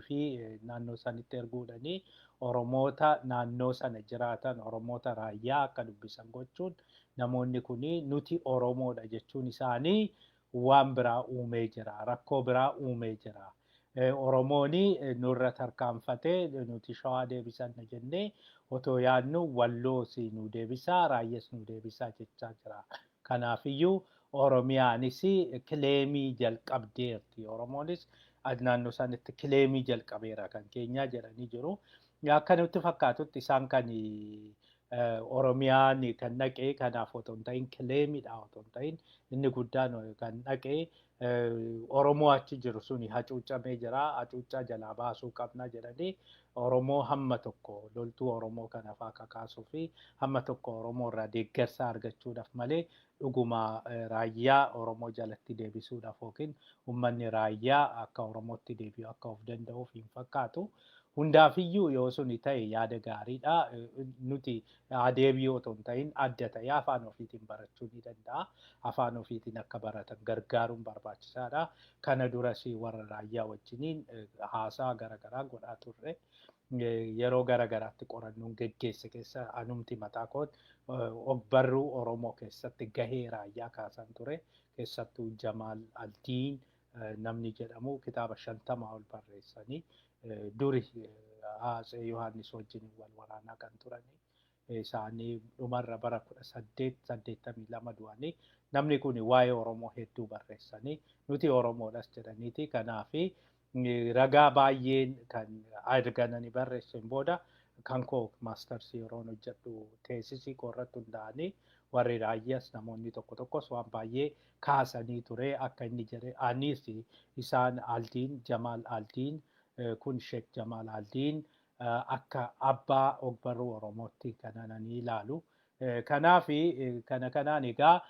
fi naannoo sanitti erguudhanii Oromoota naannoo sana jiraatan Oromoota raayyaa akka dubbisan gochuun namoonni kun nuti Oromoodha jechuun isaanii waan biraa uumee jira, rakkoo biraa uumee jira. Oromooni nurra tarkaanfatee nuti shawaa deebisanna jennee otoo yaadnu walloos nu deebisaa, raayyas nu deebisaa jechaa jira. Kanaafiyyuu Oromiyaanis kileemii jalqabdeerti. Oromoonis naannoo sanitti kileemii jalqabeera kan keenyaa jedhanii jiru. Akka nutti fakkaatutti isaan kan Oromiyaan kan dhaqee kanaaf otoo hin ta'in kileemiidha otoo hin ta'in inni guddaan kan dhaqee Oromoo achi jiru suni hacuucamee jira. Hacuuccaa jalaa baasuu qabna jedhanii Oromoo hamma tokko loltuu Oromoo kanaaf akka kaasuu fi hamma tokko Oromoo irraa deeggarsa argachuudhaaf malee dhuguma raayyaa Oromoo jalatti deebisuudhaaf yookiin uummanni raayyaa akka Oromootti deebi'u akka of danda'uuf hin fakkaatu. Hundaafiyyuu yoo suni ta'e yaada gaariidha. Nuti deebi'uu otoo hin ta'in adda ta'ee afaan ofiitiin barachuu ni danda'a. Afaan ofiitiin akka baratan gargaaruun barbaachisaadha. Kana duras warra raayyaa wajjiniin haasaa garaagaraa godhaa turre. Yeroo garaagaraatti qorannoon geggeesse keessa anumti mataa kooti ogbarruu Oromoo keessatti gahee raayyaa kaasan ture. Keessattuu Jamaal Aldiin namni jedhamu kitaaba 50 ol barreessanii duri Haasee Yohaannis wajjin wal waraanaa kan turani. Isaanii dhumarra bara 1882 du'anii namni kun waa'ee Oromoo hedduu barreessanii nuti Oromoodhas jedhaniiti. Kanaafi ragaa baay'een kan argananii barreessan booda kan koo maastarsii yeroon hojjedhu teesisii koo irratti hundaa'anii warri raayyaas namoonni tokko tokkos waan baay'ee kaasanii ture akka inni jedhe anis isaan Aldiin Jamaal Aldiin kun Sheek Jamaal Aldiin akka abbaa ogbarruu Oromootti kananii ilaalu. Kanaafi kanaan egaa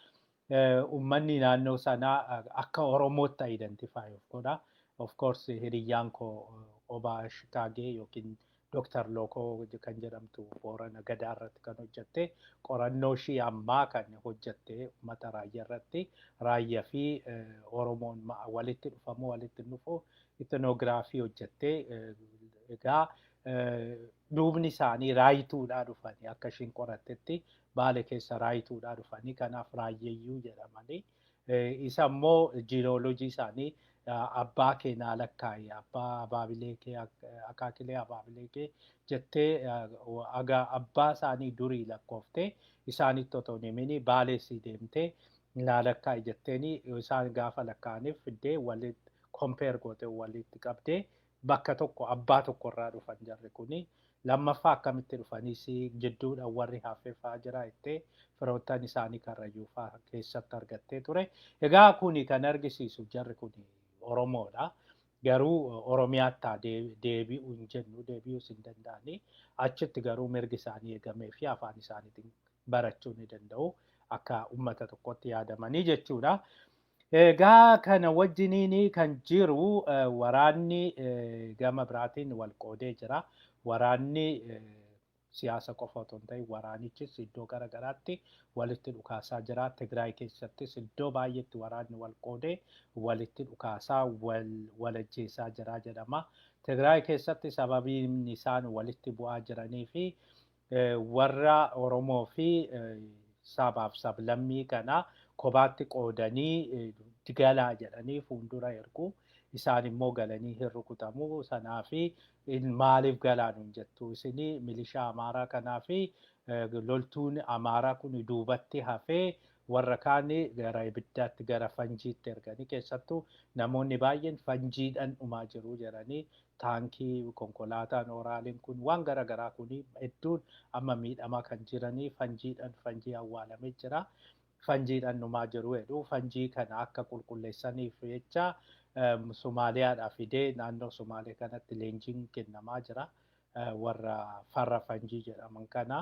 uummanni naannoo sanaa akka Oromootti identify of godha. Of course hiriyyaan koo Obaa Shikaagee yookiin Dr. Lokoo kan jedhamtu Boorana Gadaa irratti kan hojjette qorannoo ishii ammaa kan hojjette uummata raayyaa irratti raayyaa fi Oromoon walitti dhufamu walitti dhufu etnograafii hojjette. Egaa duubni isaanii raayituudhaa dhufanii akka ishiin qorattetti Baale keessa raayituudhaa dhufanii kanaaf raayyeeyyuu jedhamanii isa immoo jiiloolojii isaanii abbaa kee naa lakkaa'e abbaa abaabilee kee akaakilee abaabilee kee jettee abbaa isaanii durii lakkooftee isaanitti otoo himini Baaleessi deemtee naa lakkaa'e jetteeni isaan gaafa lakkaa'aniif fiddee walitti kompeer gootee walitti qabdee bakka tokko abbaa tokko irraa dhufan jarri kuni lammaffaa akkamitti dhufaniis jidduudhaan warri hafeeffaa jira jettee firoottan isaanii karrayyuu fa'aa keessatti argattee ture. Egaa kuni kan argisiisu jarri kuni Oromoodha. Garuu Oromiyaatti deebi'uu hin jennu deebi'uus hin danda'ani. Achitti garuu mirgi isaanii eegamee fi afaan isaaniitiin barachuu ni danda'u akka uummata tokkotti yaadamanii jechuudha. Egaa kana wajjiniin kan jiru waraanni gama biraatiin wal qoodee jira. Waraanni siyaasa qofa otoo hin ta'in waraanichis iddoo garaagaraatti walitti dhukaasaa jira. Tigraay keessattis iddoo baay'eetti waraanni wal qoodee walitti dhukaasaa wal ajjeesaa jira jedhama. Tigraay keessatti sababiin isaan walitti bu'aa jiranii fi warra Oromoo fi sabaaf sablammii kana kophaatti qoodanii galaa jedhanii fuuldura ergu. Isaan immoo galanii hin rukutamu. Sanaafi maaliif galaa nuun jettu isinii milishaa Amaaraa kanaafi loltuun Amaaraa kun duubatti hafee warra kaan gara ibiddaatti gara fanjiitti erganii keessattuu namoonni baay'een fanjiidhaan dhumaa jiru jedhanii taankii konkolaataan oraaliin kun waan garaagaraa kun hedduun amma miidhamaa kan jiranii fanjii awwaalamee jira. Fanjiidhaan dhumaa jiru jedhu fanjii kana akka qulqulleessaniif jecha Somaaliyaadhaa fidee naannoo Somaalee kanatti leenjiin kennamaa jira. Warra farra fanjii jedhaman kana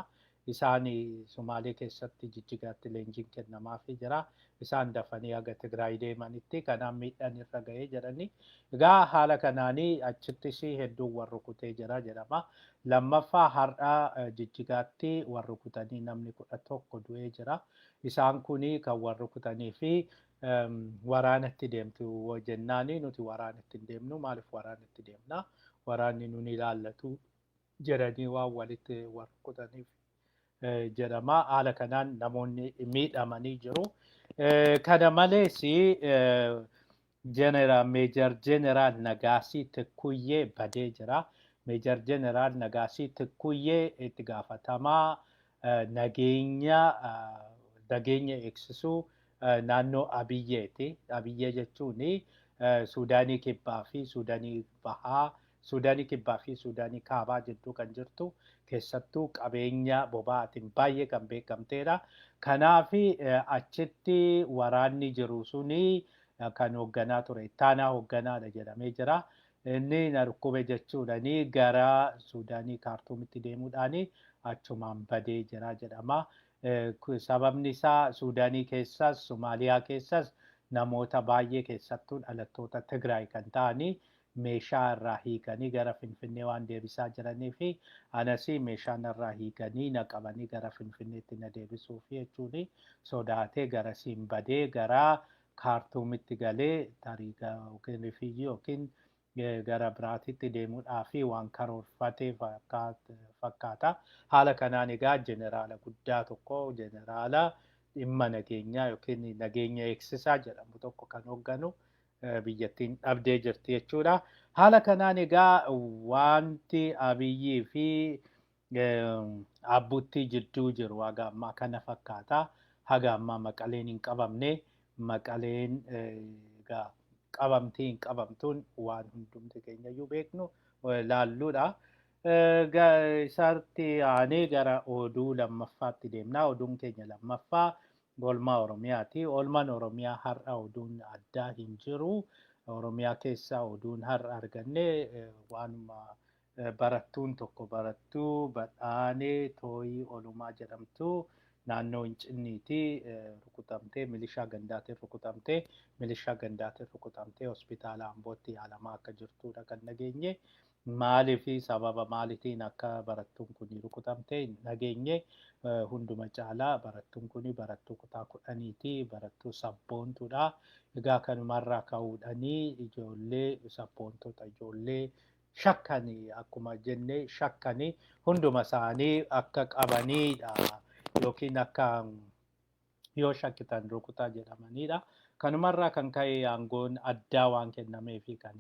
isaan Somaalee keessatti Jijjigaatti leenjiin kennamaafii jira. Isaan dafanii haga Tigraay deemanitti kanaan miidhaan irra ga'ee jedhanii. Egaa haala kanaanii achittis hedduun wal rukutee jira jedhama. Lammaffaa har'aa Jijjigaatti wal rukutanii namni 11 du'ee jira. Isaan kuni kan wal rukutanii fi waraanatti deemtu jennaani nuti waraanatti hin deemnu maaliif waraanatti deemna waraanni nun ilaallatu jedhanii waan walitti warqutaniif jedhama. Haala kanaan namoonni miidhamanii jiru. Kana malees Meejor Jeneraal Nagaasii Tikkuyyee badee jira. Meejor Jeneraal Nagaasii Tikkuyyee itti gaafatamaa nageenya eegsisuu naannoo Abiyyeeti. Abiyyee jechuun Suudaanii Kibbaa fi Suudaanii Bahaa, Suudaanii Kibbaa fi Suudaanii Kaabaa jidduu kan jirtu keessattuu qabeenya boba'aatiin baay'ee kan beekamteedha. Kanaaf achitti waraanni jiru suni kan hoogganaa ture ittaanaa hoogganaadha jedhamee jira. Inni na dhukkube jechuudhaani gara Suudaanii Kaartuumitti deemuudhaani achumaan badee jira jedhama. Sababni isaa Suudaanii keessas Somaaliyaa keessas namoota baay'ee keessattuu dhalattoota Tigraay kan ta'anii meeshaa irraa hiikanii gara Finfinnee waan deebisaa jiranii fi anas meeshaan irraa hiikanii na qabanii gara Finfinneetti na deebisuuf jechuun sodaatee garasiin badee gara Kaartuumitti galee tariiga yookiin rifiijii yookiin gara biraatitti deemuudhaaf waan karoorfatee fakkaata. Haala kanaan egaa jeneraala guddaa tokko jeneraala dhimma nageenyaa yookiin nageenya eegsisaa jedhamu tokko kan hoogganu biyyattiin dhabdee jirti jechuudha. Haala kanaan egaa wanti Abiyyii fi Abbuttii jidduu jiru haga ammaa kana fakkaata. Haga ammaa Maqaleen hin qabamne. Maqaleen egaa qabamtii hin qabamtuun waan hundumti keenyayyuu beeknu laalluudha. Isaatti aanee gara oduu lammaffaatti deemna. Oduun keenya lammaffaa oolmaa Oromiyaati. Oolmaan Oromiyaa har'a oduun addaa hin jiru. Oromiyaa keessaa oduun har'a arganne waanuma barattuun tokko barattuu Badhaanee Tooyii Olumaa jedhamtu naannoo Hincinniitti rukutamtee milishaa gandaatiin rukutamtee hospitaala Ambootti yaalamaa akka jirtudha kan nageenye. Maaliifi sababa maaliitiin akka barattuun kun rukutamte hin nageenye. Hunduma caalaa barattuun kun barattuu kutaa 10ti. Barattuu sabboontuudha. Egaa kanumarraa ka'uudhaanii ijoollee sabboontota ijoollee shakkanii akkuma jenne shakkanii hunduma isaanii akka qabaniidha yookiin akka yoo shakkitan rukutaa jedhamanidha. Kanumarraa kan ka'e aangoon addaa waan kennameefi kan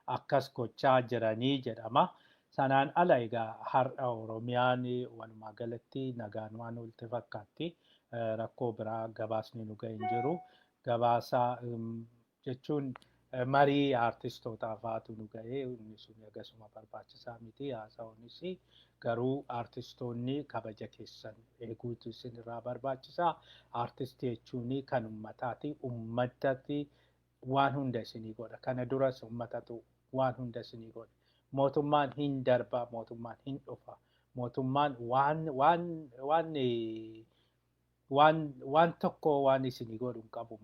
akkas gochaa jiranii jedhama. Sanaan ala egaa har'a Oromiyaan walumaa galatti nagaan waan olti fakkaatti. Rakkoo biraa gabaasni nu ga'e hin jiru. Gabaasa jechuun marii aartistootaa fa'aatu nu ga'e. Inni sun akkasuma barbaachisaa miti. Haasawuunis garuu aartistoonni kabaja keessan eeguutu isin irraa barbaachisaa. Aartistii jechuun kan uummataati. Uummatatti waan hunda isinii godha. Kana duras uummatatu waan hunda isinii godha. Mootummaan hin darba, mootummaan hin dhufa. Mootummaan waan tokko waan isinii godhu hin qabu.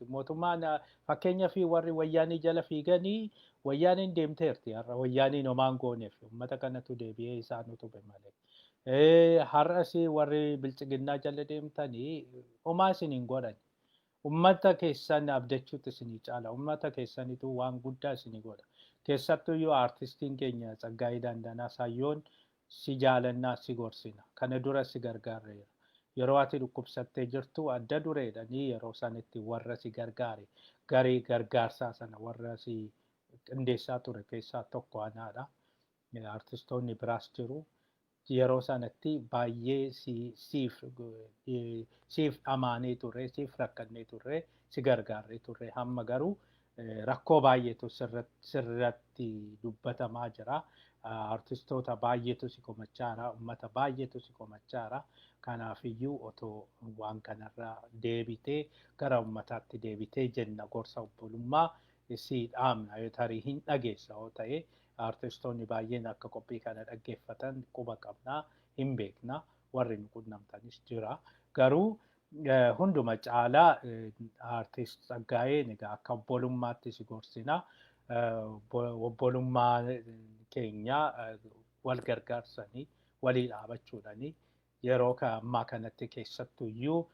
Mootummaan fakkeenyaaf warri wayyaanii jala fiiganii wayyaaniin deemteerti. Har'a wayyaaniin homaan gooneef uummata kanatu deebi'ee isaan utube malee. Har'as warri bilchiginnaa jala deemtanii homaa isin hin godhan. Uummata keessan abdachuutu isinii caala. Uummata keessanitu waan guddaa isinii godha. Keessattuu yoo aartistiin keenya Tsaggaayee Daandanaa Saayyoon si jaalannaa si gorsina. Kana dura si gargaarreera. Yeroo ati dhukkubsattee jirtu adda dureedhanii yeroo sanitti warra si gargaare garee gargaarsaa sana warra si qindeessaa ture keessaa tokko anaadha. Aartistoonni biraas jiru. Yeroo sanatti baay'ee siif amaanee turre, siif rakkannee turre, si gargaarree turre. Hamma garuu rakkoo baay'eetu sirratti dubbatamaa jira. Aartistoota baay'eetu si komachaara, uummata baay'eetu si komachaara. Kanaafiyyuu otoo waan kanarraa deebitee gara uummataatti deebitee jenna gorsa obbolummaa si dhaamna yoo tarii hin dhageessa yoo ta'e aartistoonni baay'een akka qophii kana dhaggeeffatan quba qabnaa hin beekna warri nu qunnamtanis jira. Garuu hunduma caalaa aartist Tsaggaayeen egaa akka obbolummaatti si gorsina. Obbolummaa keenya wal gargaarsanii walii dhaabachuudhanii yeroo ammaa kanatti keessattuyyuu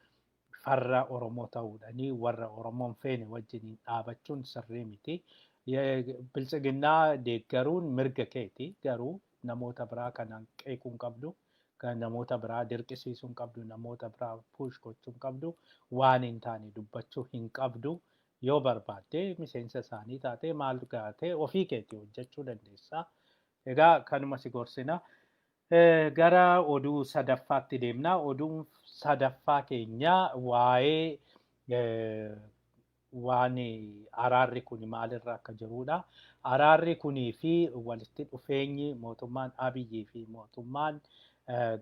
farra Oromoo ta'uudhanii warra Oromoon feene wajjiniin dhaabachuun sirrii miti. biltsiginnaa deeggaruun mirga keeti garuu namoota biraa kanaan qeequu hin qabdu. Kan namoota biraa dirqisiisuu hin qabdu, namoota biraa puush gochuu hin qabdu, waan hin taane dubbachuu hin qabdu. Yoo barbaadde miseensa isaanii taate maal gaate ofii keetii hojjechuu dandeessa. Egaa kanuma si gorsina. Gara oduu sadaffaatti deemna. Oduun sadaffaa keenya waa'ee waan araarri kun maalirra akka jirudha. Araarri kunii fi walitti dhufeenyi mootummaan Abiyyii fi mootummaan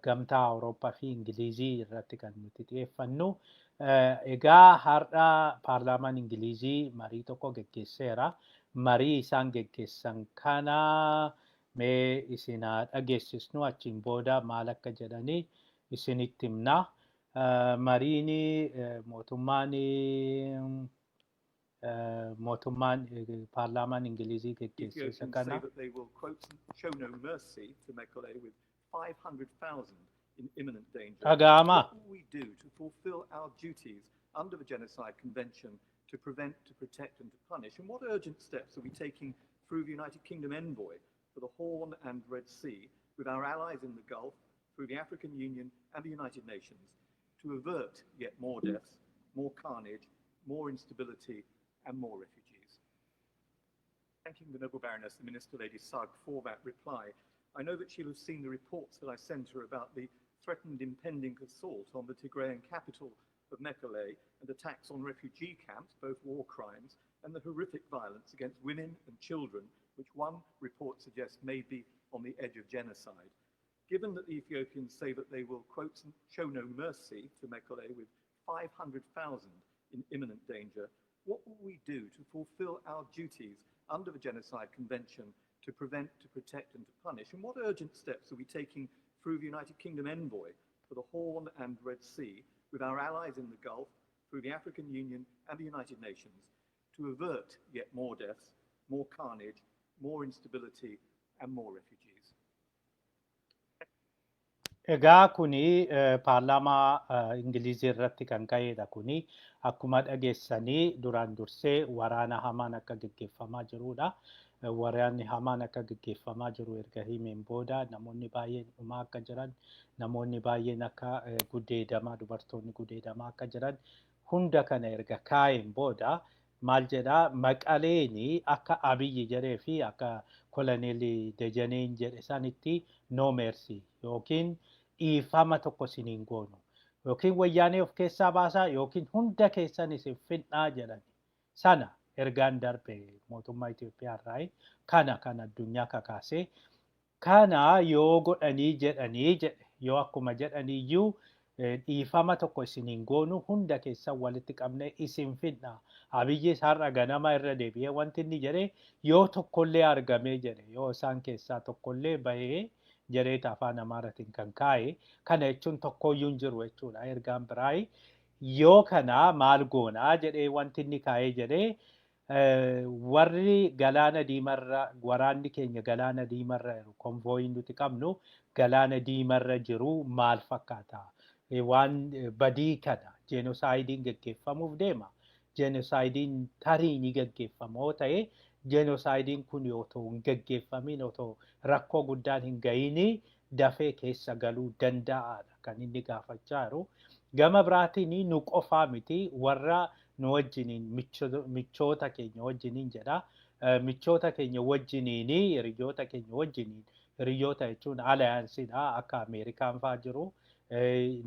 gamtaa Awurooppaa fi Ingilizii irratti kan nuti xiyyeeffannu. Egaa har'a paarlaamaan Ingilizii marii tokko geggeesseera. Marii isaan geggeessan kana mee isin haa dhageessisnu achiin booda maal akka jedhanii isinitti himna. Mariin mootummaan paarlaamaan Ingilizii geggeesse kana. Ethiopians say that they will, quote, show no mercy to Mekele with 500,000 in imminent danger. Dhaga'ama. What will we do to fulfill our duties under the Genocide Convention to prevent, to protect and to punish? And what urgent steps are we taking through the United Kingdom envoy for the Horn and Red Sea with our allies in the Gulf, through the African Union and the United Nations to avert yet more deaths, more carnage, more instability and more refugees? Thanking the Noble Baroness, the Minister Lady Sugg, for that reply. I know that she'll have seen the reports that I sent her about the threatened impending assault on the Tigrayan capital of Mekele and attacks on refugee camps, both war crimes, and the horrific violence against women and children, which one report suggests may be on the edge of genocide. Given that the Ethiopians say that they will, quote, show no mercy to Mekele with 500,000 in imminent danger, what will we do to fulfill our duties under the Genocide Convention to prevent, to protect and to punish? And what urgent steps are we taking through the United Kingdom envoy for the Horn and Red Sea with our allies in the Gulf, through the African Union and the United Nations to avert yet more deaths, more carnage, more instability and more refugees? Egaa kuni paarlaamaa Ingilizii irratti kan ka'edha kuni akkuma dhageessanii duraan dursee waraana hamaan akka gaggeeffamaa jirudha. Waraanni hamaan akka gaggeeffamaa jiru erga himeen booda namoonni baay'een dhumaa akka jiran, namoonni baay'een akka gudeedamaa, dubartoonni gudeedamaa akka jiran hunda kana erga kaa'een booda maal jedhaa Maqaleeni akka Abiyyi jedhee fi akka Koloneelii Dejeneen jedhe sanitti no mercy yookiin dhiifama tokko isiniin goonu yookiin wayyaanee of keessaa baasaa yookiin hunda keessan isin fixnaa jedhan sana ergaan darbe mootummaa Itoophiyaa irraa kan addunyaa kakaasee kana yoo godhanii jedhanii jedhe yoo akkuma jedhaniiyyuu dhiifama tokko isiniin goonu hunda keessan walitti qabne isin fixnaa. Abiyyis har'a ganama irra deebi'ee wanti inni jedhee yoo tokkollee argamee jedhe yoo isaan keessaa tokkollee bahee jedhee afaan Amaaraatiin kan kaa'e kana jechuun tokkoyyuu hin jiru jechuudha ergaan biraa. Yoo kana maal goonaa jedhee wanti inni kaa'ee jedhee warri galaana diimarra waraanni keenya galaana diimarra jiru konvooyiin nuti qabnu galaana diimarra jiru maal fakkaata? Waan badii kana jeenosaayidiin gaggeeffamuuf deema. Jeenosaayidiin tarii ni gaggeeffamoo ta'e jeenosaayidiin kun otoo hin gaggeeffamin otoo rakkoo guddaan hin ga'ini dafee keessa galuu danda'aadha kan inni gaafachaa jiru. Gama biraatiin nu qofaa miti warra nu wajjiniin michoota keenya wajjiniin jedha. Michoota keenya wajjiniin hiriyoota keenya wajjiniin hiriyoota jechuun alayaansiidha akka Ameerikaan fa'aa jiru.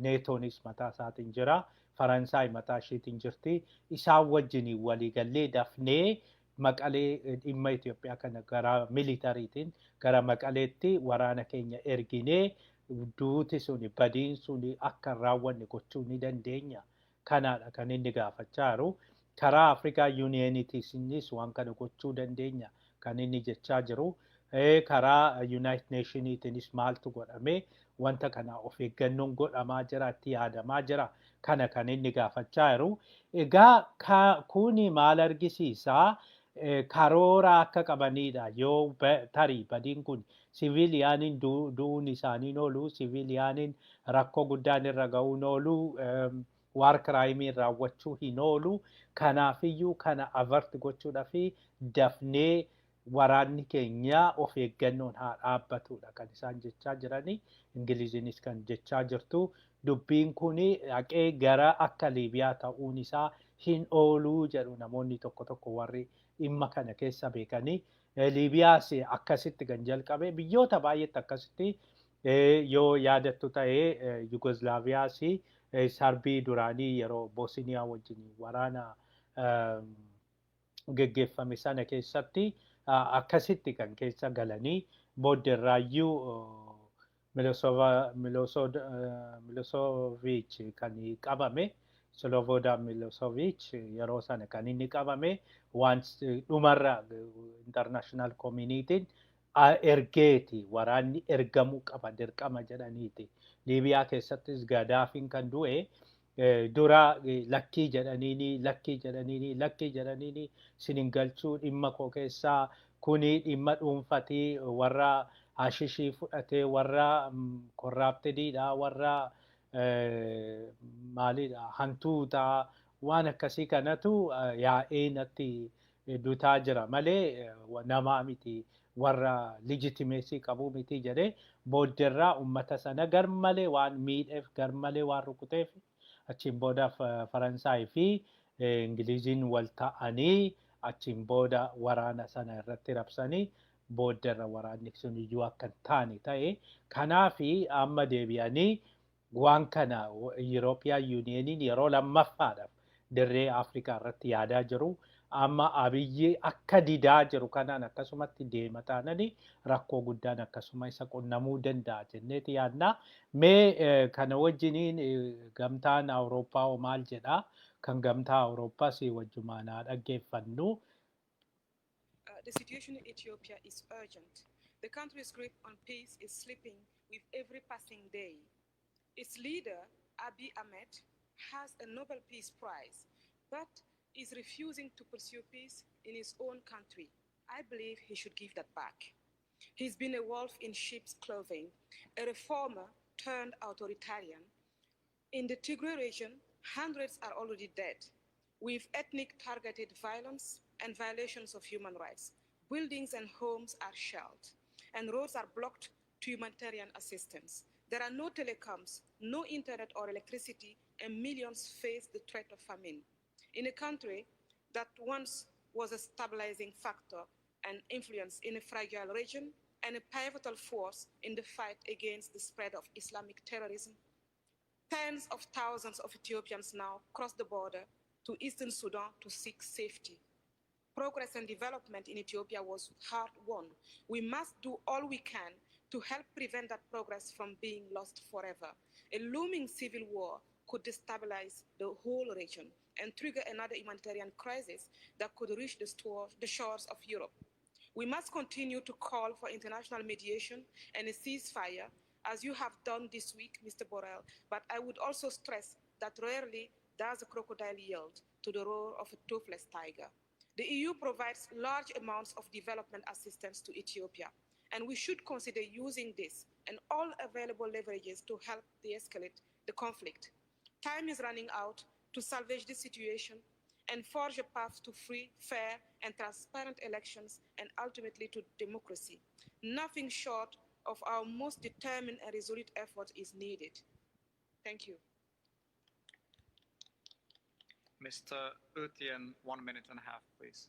Neetoonis mataa isaatiin jira. Faransaay mataa isheetiin jirti. Isaan wajjiniin waliigallee dafnee Maqalee dhimma Itoophiyaa kana gara militariitiin gara Maqaleetti waraana keenya erginee duuti suni badiin suni akka raawwanne gochuu ni dandeenya. Kanaadha kan inni gaafachaa jiru. Karaa Afrikaa Yuuniyeeniitiinis waan kana gochuu dandeenya kan inni jechaa jiru. Karaa United Nationiitiinis maaltu godhame wanta kana of eeggannoon godhamaa jira itti yaadamaa jira kana kan inni gaafachaa jiru. Egaa kuni maal argisiisaa? Karoora akka qabanidha yoo tarii badiin kun siviiliyaaniin du'uun isaaniin oolu siviiliyaaniin rakkoo guddaan irra ga'uun oolu waar kiraayimii raawwachuu hin oolu. Kanaafiyyuu kana avert gochuudhaa fi dafnee waraanni keenya of eeggannoon haa dhaabbatudha kan isaan jechaa jiranii. Ingiliziinis kan jechaa jirtu. Dubbiin kun haqee gara akka Liibiyaa ta'uun isaa hin ooluu jedhu namoonni tokko tokko warri dhimma kana keessa beekanii. Liibiyaas akkasitti kan jalqabe biyyoota baay'eetti akkasitti yoo yaadattu ta'ee Yugoslaaviyaas sarbii duraanii yeroo Boosniyaa wajjin waraana geggeeffame sana keessatti akkasitti kan keessa galanii booddeerraayyuu Milosevic kan qabame. Slobodan Milosevic yeroo sana kan inni qabame waan dhumarra international community'n ergeeti waraanni ergamuu qaba dirqama jedhaniiti. Liibiyaa keessattis Gaddaafiin kan du'e dura lakkii jedhaniini sinin galchuu dhimma koo keessaa kuni dhimma dhuunfatii warra hashishii fudhatee warra korraaptediidha warra maalidha hantuuta waan akkasii kanatu yaa'ee natti dutaa jira malee namaa miti warra legitimacy qabu miti jedhee booddeerraa ummata sana garmalee waan miidheef garmalee waan rukuteef achiin booda Faransaay fi Ingiliziin wal ta'anii achiin booda waraana sana irratti rabsanii booddeerra waraanni sun iyyuu akka hin taane ta'e. Kanaafi amma deebi'anii waan kana European Unioniin yeroo lammaffaadhaaf dirree Afrikaa irratti yaadaa jiru. Amma Abiyyi akka didaa jiru kanaan akkasumatti deema taananii rakkoo guddaan akkasuma isa qunnamuu danda'a jenneeti yaadna. Mee kana wajjiniin gamtaan Awurooppaa maal jedhaa? Kan gamtaa Awurooppaas wajjumaan dhaggeeffannu. The situation in Ethiopia is urgent. The country's grip on peace is slipping with every passing day. Its leader, Abiy Ahmed, has a Nobel Peace Prize, but is refusing to pursue peace in his own country. I believe he should give that back. He's been a wolf in sheep's clothing, a reformer turned authoritarian. In the Tigray region, hundreds are already dead, with ethnic targeted violence and violations of human rights. Buildings and homes are shelled, and roads are blocked to humanitarian assistance. There are no telecoms, no internet or electricity, and millions face the threat of famine. In a country that once was a stabilizing factor and influence in a fragile region and a pivotal force in the fight against the spread of Islamic terrorism, tens of thousands of Ethiopians now cross the border to eastern Sudan to seek safety. Progress and development in Ethiopia was hard-won. We must do all we can to help prevent that progress from being lost forever. A looming civil war could destabilize the whole region and trigger another humanitarian crisis that could reach the shores of Europe. We must continue to call for international mediation and a ceasefire, as you have done this week, Mr. Borrell, but I would also stress that rarely does a crocodile yield to the roar of a toothless tiger. The EU provides large amounts of development assistance to Ethiopia, and we should consider using this and all available leverages to help de-escalate the conflict. Time is running out to salvage this situation and forge a path to free, fair, and transparent elections and ultimately to democracy. Nothing short of our most determined and resolute effort is needed. Thank you. Mr. Utien, 1 minute and a half, please.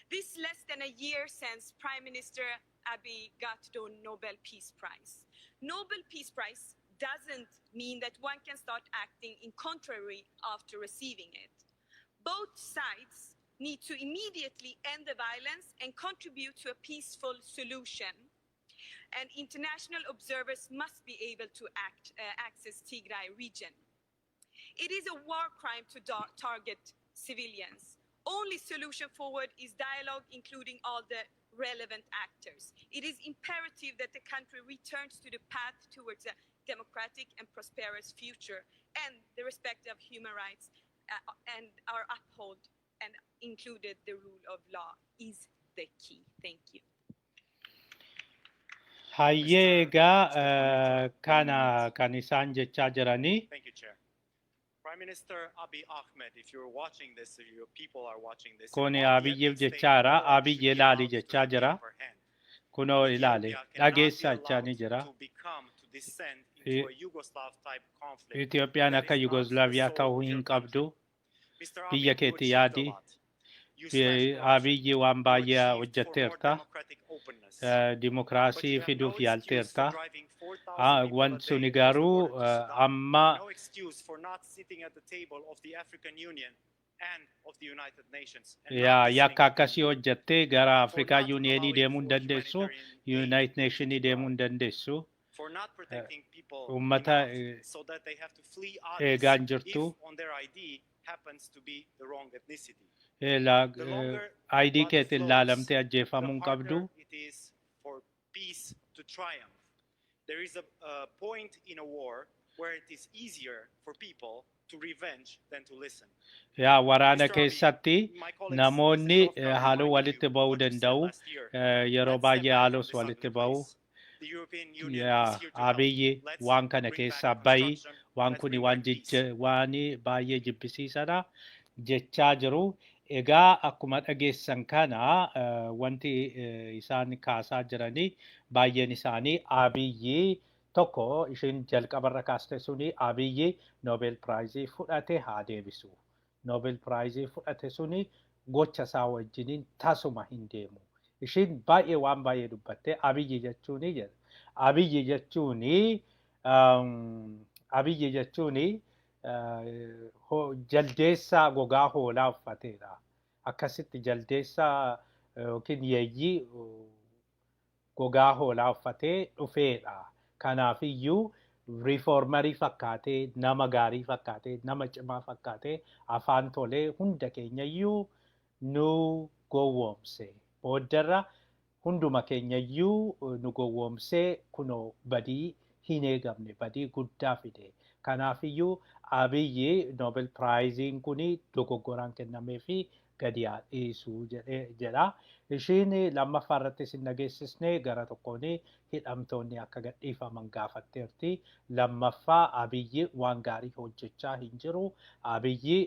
This less than a year since Prime Minister Abiy got the Nobel Peace Prize. Nobel Peace Prize doesn't mean that one can start acting in contrary after receiving it. Both sides need to immediately end the violence and contribute to a peaceful solution. And international observers must be able to access Tigray region. It is a war crime to target civilians. Only solution forward is dialogue, including all the relevant actors. It is imperative that the country returns to the path towards a democratic and prosperous future, and the respect of human rights and are upheld and included the rule of law is the key. Thank you. Hayyee egaa kana kan isaan jechaa jiranii. Thank you, Chair. Prime Minister Abiy Ahmed, if you're watching this, if your people are watching this, Kuni Abiyyiif jechaadha. Abiyyi ilaali jechaa jira. Kunoo ilaali. Dhageessaa jechaanii jira. Itoophiyaan akka Yugoslaaviyaa ta'uu hin qabdu. Biyya keetti yaadi. Abiyyi waan baay'ee hojjetteerta. Dimokiraasii fiduuf yaalteerta. Wanti suni garuu amma yakka akkasii hojjettee gara Afrikaa Yuuniyeenii deemuu hin dandeessu, United Nationii deemuu hin dandeessu. Uummata eegaa hin jirtu. ID keetiin ilaalamtee ajjeefamuu hin qabdu. There is a point in a war where it is easier for people to revenge than to listen. Waraana keessatti namoonni haaloo walitti ba'uu danda'u. Yeroo baay'ee haaloos walitti ba'u. Abiyyi waan kana keessaa bahi. Waan kuni waan baay'ee jibbisiisadha jechaa jiru. Egaa akkuma dhageessan kana wanti isaan kaasaa jiranii baay'een isaanii Abiyyi tokko ishiin jalqabarra kaaste suni Abiyyi Nobel Prize fudhate haa deebisu. Nobel Prize fudhate suni gocha isaa wajjiniin tasuma hin deemu. Ishiin baay'ee waan baay'ee dubbatte Abiyyi jechuuni jedha. Abiyyi jechuuni jaldeessa gogaa hoolaa uffateedha. Akkasitti jaldeessa yookiin yeeyyii gogaa hoolaa uffatee dhufeedha. Kanaafiyyuu riiformarii fakkaatee, nama gaarii fakkaatee, nama cimaa fakkaatee afaan tolee hunda keenyayyuu nu gowwoomse. Booddarra hunduma keenyayyuu nu gowwoomsee kunoo badii hin eegamne, badii guddaa fide. Kanaafiyyuu Abiyyi Nobel Prize'n kuni dogoggoraan kennamee fi gadi haa dhiisu jedha. Ishiin lammaffaa irratti isin dhageessisnee gara tokkoon hidhamtoonni akka gadhiifaman gaafatteerti. Lammaffaa Abiyyi waan gaarii hojjechaa hin jiru. Abiyyi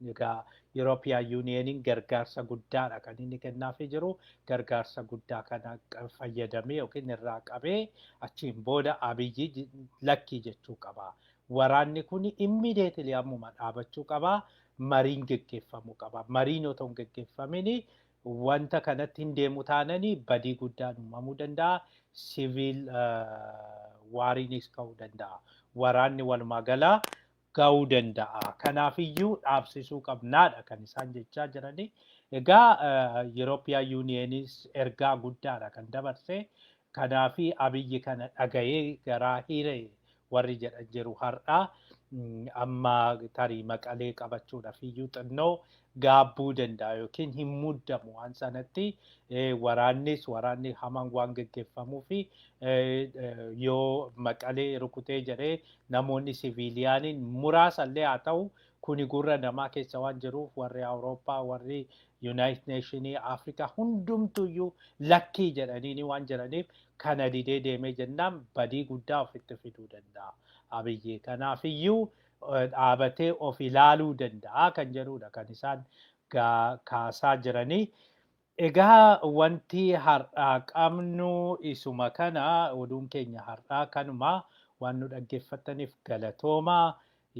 egaa European Unioniin gargaarsa guddaadha kan inni kennaafii jiru. Gargaarsa guddaa kana fayyadamee yookiin irraa qabee achiin booda Abiyyi lakkii jechuu qaba. Waraanni kun immediately ammuma dhaabachuu qaba. Mariin geggeeffamuu qaba. Mariin otoo hin geggeeffamin wanta kanatti hin deemu taananii badii guddaan uumamuu danda'a. Siviil waariinis ka'uu danda'a. Waraanni walumaa galaa ga'uu danda'a. Kanaafiyyuu dhaabsisuu qabnaadha kan isaan jechaa jiranii. Egaa European Unionis ergaa guddaadha kan dabarse. Kanaafi Abiyyi kana dhaga'ee garaa hiiree warri jedhan jiru har'a. Amma tarii maqalee qabachuudhaaf iyyuu xinnoo gaabbuu danda'a yookiin hin muddamu waan sanatti waraanni hamaan waan geggeeffamuu fi yoo maqalee rukutee jedhee namoonni siviiliyaaniin muraasallee haa ta'u kuni gurra namaa keessa waan jiruuf warri Awurooppaa warri United Nationii Afrikaa hundumtuyyuu lakkii jedhanii waan jiraniif kana didee deemee jennaan badii guddaa ofitti fiduu danda'a. Abiyyi kanaafiyyuu dhaabatee of ilaaluu danda'a kan jedhudha kan isaan kaasaa jiranii. Egaa wanti har'aa qabnu isuma kana oduun keenya har'aa kanuma waan nu dhaggeeffataniif galatoomaa.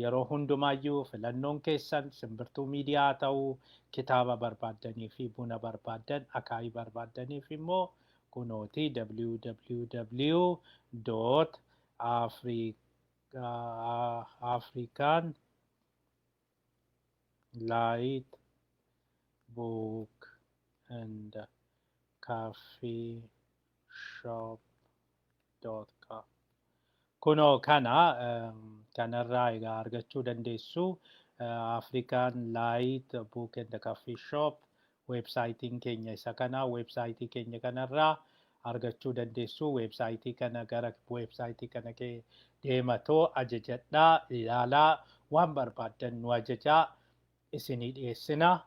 Yeroo hundumaayyuu filannoon keessan simbirtuu miidiyaa ta'uu kitaaba barbaaddanii fi buna barbaaddan akaayii barbaaddaniif immoo kunooti www.african light book and coffee shop.com kunoo kana kanarraa egaa argachuu dandeessu. African Light Book and Coffee Shop websaayitiin keenya isa kana. Websaayitii keenya kanarraa argachuu dandeessu. Websaayitii kana gara websaayitii kana deematoo ajajadhaa ilaalaa waan barbaaddan nu ajajaa isinii dhiyeessina.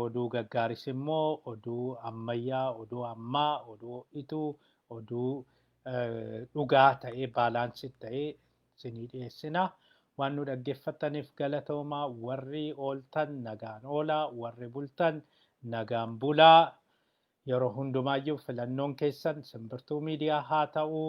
Oduu gaggaaris immoo oduu ammayyaa, oduu ammaa, oduu ituu, oduu dhugaa ta'ee baalaansii ta'ee isinii dhiyeessina. Waan nu dhaggeeffattaniif galatoomaa. Warri ooltan nagaan oolaa, warri bultan nagaan bulaa. Yeroo hundumaayyuu filannoon keessan simbirtuu miidiyaa haa ta'u.